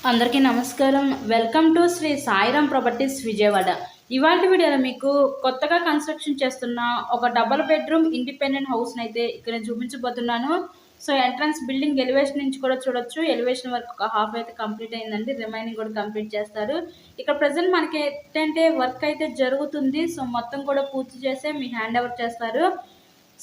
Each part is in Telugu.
అందరికీ నమస్కారం. Welcome to Shri Sairam properties Vijayawada. ఇవాల్టి వీడియోలో మీకు కొత్తగా కన్స్ట్రక్షన్ చేస్తున్న ఒక డబుల్ బెడ్రూమ్ ఇండిపెండెంట్ హౌస్ని అయితే ఇక్కడ చూపించబోతున్నాను. సో ఎంట్రన్స్ బిల్డింగ్ ఎలివేషన్ నుంచి కూడా చూడొచ్చు. ఎలివేషన్ వర్క్ ఒక హాఫ్ అయితే కంప్లీట్ అయిందండి, రిమైనింగ్ కూడా కంప్లీట్ చేస్తారు. ఇక్కడ ప్రజెంట్ మనకి ఏంటంటే వర్క్ అయితే జరుగుతుంది. సో మొత్తం కూడా పూర్తి చేసే మీ హ్యాండ్ ఓవర్ చేస్తారు.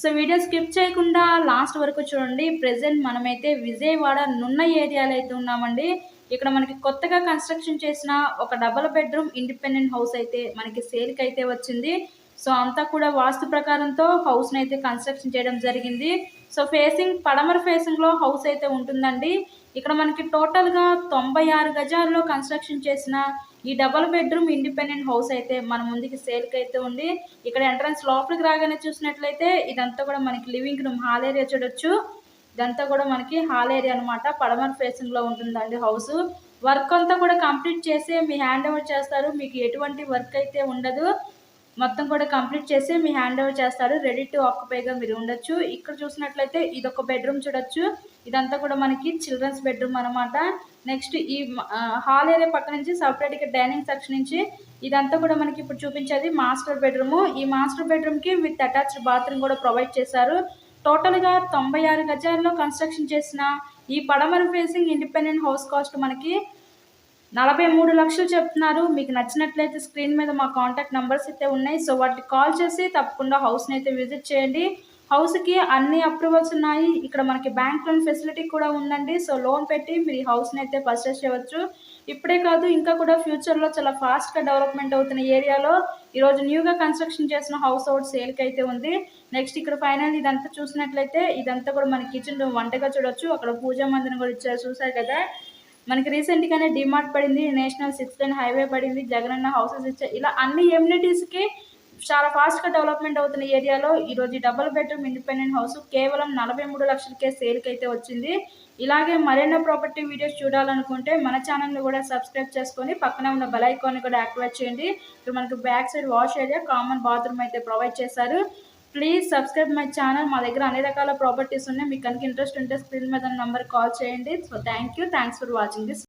సో వీడియో స్కిప్ చేయకుండా లాస్ట్ వరకు చూడండి. ప్రజెంట్ మనమైతే విజయవాడ నున్న ఏరియాలో అయితే ఉన్నామండి. ఇక్కడ మనకి కొత్తగా కన్స్ట్రక్షన్ చేసిన ఒక డబుల్ బెడ్రూమ్ ఇండిపెండెంట్ హౌస్ అయితే మనకి సేల్కి అయితే వచ్చింది. సో అంతా కూడా వాస్తు ప్రకారంతో హౌస్ని అయితే కన్స్ట్రక్షన్ చేయడం జరిగింది. సో పడమర ఫేసింగ్లో హౌస్ అయితే ఉంటుందండి. ఇక్కడ మనకి టోటల్గా 96 గజాల్లో కన్స్ట్రక్షన్ చేసిన ఈ డబుల్ బెడ్రూమ్ ఇండిపెండెంట్ హౌస్ అయితే మన ముందుకి సేల్కి అయితే ఉంది. ఇక్కడ ఎంట్రన్స్ లోపలికి రాగానే చూసినట్లయితే ఇదంతా కూడా మనకి లివింగ్ రూమ్, హాల్ ఏరియా చూడొచ్చు. ఇదంతా కూడా మనకి హాల్ ఏరియా అనమాట. పడమర ఫేసింగ్లో ఉంటుందండి హౌస్. వర్క్ అంతా కూడా కంప్లీట్ చేసి మీ హ్యాండ్ ఓవర్ చేస్తారు. మీకు ఎటువంటి వర్క్ అయితే ఉండదు, మొత్తం కూడా కంప్లీట్ చేసి మీ హ్యాండ్ ఓవర్ చేస్తారు. రెడీ టు ఆక్యుపైగా మీరు ఉండొచ్చు. ఇక్కడ చూసినట్లయితే ఇదొక బెడ్రూమ్ చూడొచ్చు. ఇదంతా కూడా మనకి చిల్డ్రన్స్ బెడ్రూమ్ అనమాట. నెక్స్ట్ ఈ హాల్ ఏరియా పక్క నుంచి సపరేట్గా డైనింగ్ సెక్షన్ నుంచి ఇదంతా కూడా మనకి ఇప్పుడు చూపించేది మాస్టర్ బెడ్రూమ్. ఈ మాస్టర్ బెడ్రూమ్కి విత్ అటాచ్డ్ బాత్రూమ్ కూడా ప్రొవైడ్ చేశారు. టోటల్గా 96 గజాల్లో కన్స్ట్రక్షన్ చేసిన ఈ పడమర ఫేసింగ్ ఇండిపెండెంట్ హౌస్ కాస్ట్ మనకి 43 లక్షలు చెప్తున్నారు. మీకు నచ్చినట్లయితే స్క్రీన్ మీద మా కాంటాక్ట్ నెంబర్స్ అయితే ఉన్నాయి. సో వాటికి కాల్ చేసి తప్పకుండా హౌస్ని అయితే విజిట్ చేయండి. హౌస్కి అన్ని అప్రూవల్స్ ఉన్నాయి. ఇక్కడ మనకి బ్యాంక్ లోన్ ఫెసిలిటీ కూడా ఉందండి. సో లోన్ పెట్టి మీరు ఈ హౌస్ని అయితే పర్చేస్ చేయవచ్చు. ఇప్పుడే కాదు, ఇంకా కూడా ఫ్యూచర్లో చాలా ఫాస్ట్గా డెవలప్మెంట్ అవుతున్న ఏరియాలో ఈరోజు న్యూగా కన్స్ట్రక్షన్ చేసిన హౌస్ అవుట్ సేల్కి అయితే ఉంది. నెక్స్ట్ ఇక్కడ ఫైనల్ ఇదంతా చూసినట్లయితే ఇదంతా కూడా మన కిచెన్ రూమ్, వంటగా చూడొచ్చు. అక్కడ పూజా మందిరం కూడా ఇచ్చారు, చూసారు కదా. మనకి రీసెంట్గానే డిమార్ట్ పడింది, నేషనల్ 6 లైన్ హైవే పడింది, జగనన్న హౌసెస్ ఇచ్చారు. ఇలా అన్ని ఎమ్యూనిటీస్కి చాలా ఫాస్ట్గా డెవలప్మెంట్ అవుతున్న ఏరియాలో ఈరోజు డబుల్ బెడ్రూమ్ ఇండిపెండెంట్ హౌస్ కేవలం 43 లక్షలకే సేల్కి అయితే వచ్చింది. ఇలాగే మరెన్నో ప్రాపర్టీ వీడియోస్ చూడాలనుకుంటే మన ఛానల్ని కూడా సబ్స్క్రైబ్ చేసుకొని పక్కన ఉన్న బెల్ ఐకాన్ని కూడా యాక్టివేట్ చేయండి. ఇక్కడ మనకి back side wash area, common bathroom అయితే ప్రొవైడ్ చేశారు. Please subscribe my channel. మా దగ్గర అన్ని రకాల ప్రాపర్టీస్ ఉన్నాయి. మీకు కనుక ఇంట్రెస్ట్ ఉంటే స్క్రీన్ మీద నెంబర్ కాల్ చేయండి. So thanks for watching this.